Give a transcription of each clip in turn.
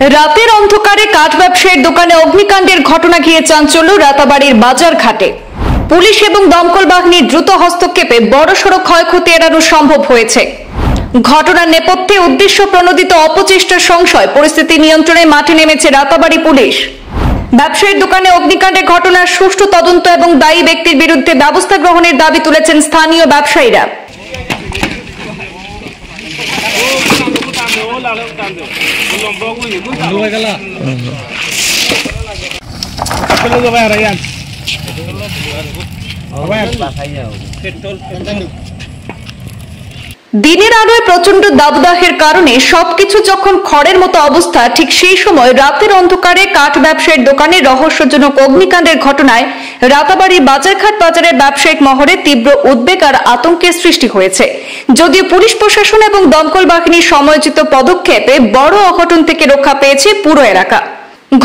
রাতের অন্ধকারে কাঠ ব্যবসায়ীর দোকানে অগ্নিকাণ্ডের ঘটনা ঘিরে চাঞ্চল্য রাতাবাড়ির বাজার ঘাটে। পুলিশ এবং দমকল বাহিনীর দ্রুত হস্তক্ষেপে বড়সড় ক্ষয়ক্ষতি এড়ানো সম্ভব হয়েছে। ঘটনার নেপথ্যে উদ্দেশ্য প্রণোদিত অপচেষ্টার সংশয় পরিস্থিতি নিয়ন্ত্রণে মাঠে নেমেছে রাতাবাড়ি পুলিশ। ব্যবসায়ীর দোকানে অগ্নিকাণ্ডের ঘটনার সুষ্ঠু তদন্ত এবং দায়ী ব্যক্তির বিরুদ্ধে ব্যবস্থা গ্রহণের দাবি তুলেছেন স্থানীয় ব্যবসায়ীরা। দিনের আলোয় প্রচন্ড দাবদাহের কারণে সবকিছু যখন খড়ের মতো অবস্থা, ঠিক সেই সময় রাতের অন্ধকারে কাঠ ব্যবসায়ীর দোকানে রহস্যজনক অগ্নিকাণ্ডের ঘটনায় রাতাবাড়ি বাজারঘাট বাজারের ব্যবসায়িক মহলে তীব্র উদ্বেগ আর আতঙ্কের সৃষ্টি হয়েছে। যদিও পুলিশ প্রশাসন এবং দমকল বাহিনীর সময়োচিত পদক্ষেপে বড় অঘটন থেকে রক্ষা পেয়েছে পুরো এলাকা।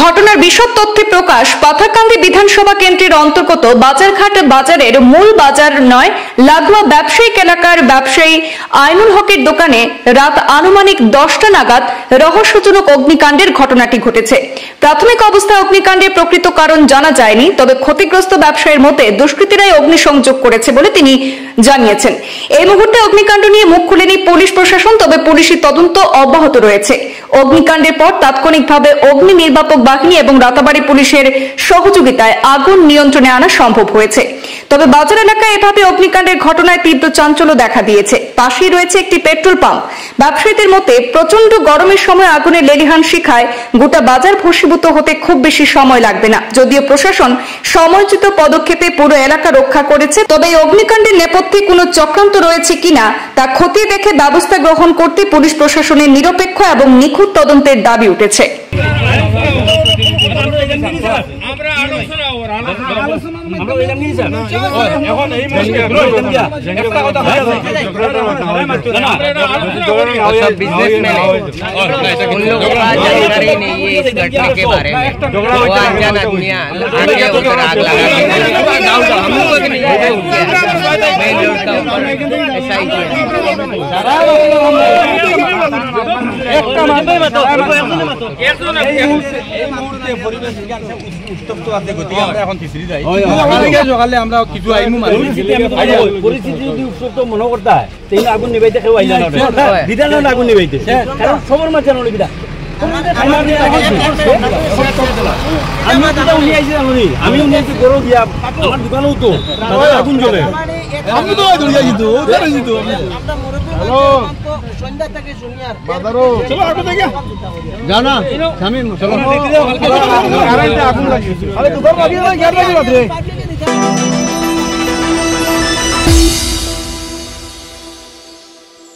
ঘটনার বিশদ তথ্যে প্রকাশ, পাথারকান্দি বিধানসভা কেন্দ্রের অন্তর্গত বাজারঘাট বাজারের মূল বাজার নয়, লাগোয়া ব্যবসায়িক এলাকার ব্যবসায়ী আইনুল হকের দোকানে রাত আনুমানিক 10টা নাগাদ রহস্যজনক অগ্নিকাণ্ডের ঘটনাটি ঘটেছে। প্রাথমিক অবস্থায় অগ্নিকাণ্ডের প্রকৃত কারণ জানা যায়নি, তবে ক্ষতিগ্রস্ত ব্যবসায়ীর মতে দুষ্কৃতীরাই অগ্নিসংযোগ করেছে বলে তিনি জানিয়েছেন। এই মুহূর্তে অগ্নিকাণ্ড নিয়ে মুখ খুলেনি পুলিশ প্রশাসন, তবে পুলিশি তদন্ত অব্যাহত রয়েছে। অগ্নিকাণ্ডের পর তাৎক্ষণিকভাবে অগ্নি নির্বাপক বাহিনী এবং রাতাবাড়ি পুলিশের সহযোগিতায় আগুন নিয়ন্ত্রণে আনা সম্ভব হয়েছে। তবে বাজার এলাকায় এভাবে অগ্নিকাণ্ডের ঘটনায় তীব্র চাঞ্চল্য দেখা দিয়েছে। পাশেই রয়েছে একটি পেট্রোল পাম্প। ব্যবসায়ীদের মতে প্রচন্ড গরমের সময় আগুনের লেলিহান শিখায় গোটা বাজার ভস্মীভূত হতে খুব বেশি সময় লাগবে না। যদিও প্রশাসন সময়োচিত পদক্ষেপে পুরো এলাকা রক্ষা করেছে, তবে এই অগ্নিকাণ্ডের নেপথ্যে কোনো চক্রান্ত রয়েছে কিনা তা খতিয়ে দেখে ব্যবস্থা গ্রহণ করতে পুলিশ প্রশাসনের নিরপেক্ষ এবং নিখুঁত তদন্তের দাবি উঠেছে। পরিস্থিতি যদি উত্তপ্ত মনে করতে হয় তাহলে আগুন নিবাইতে কেউ আইলা না, বিধান আগুন নিবাইতে, কারণ সবার মাঝে নলিবিদা আমি গরু দিয়া আমার দোকানেও তো আগুন জ্বলে।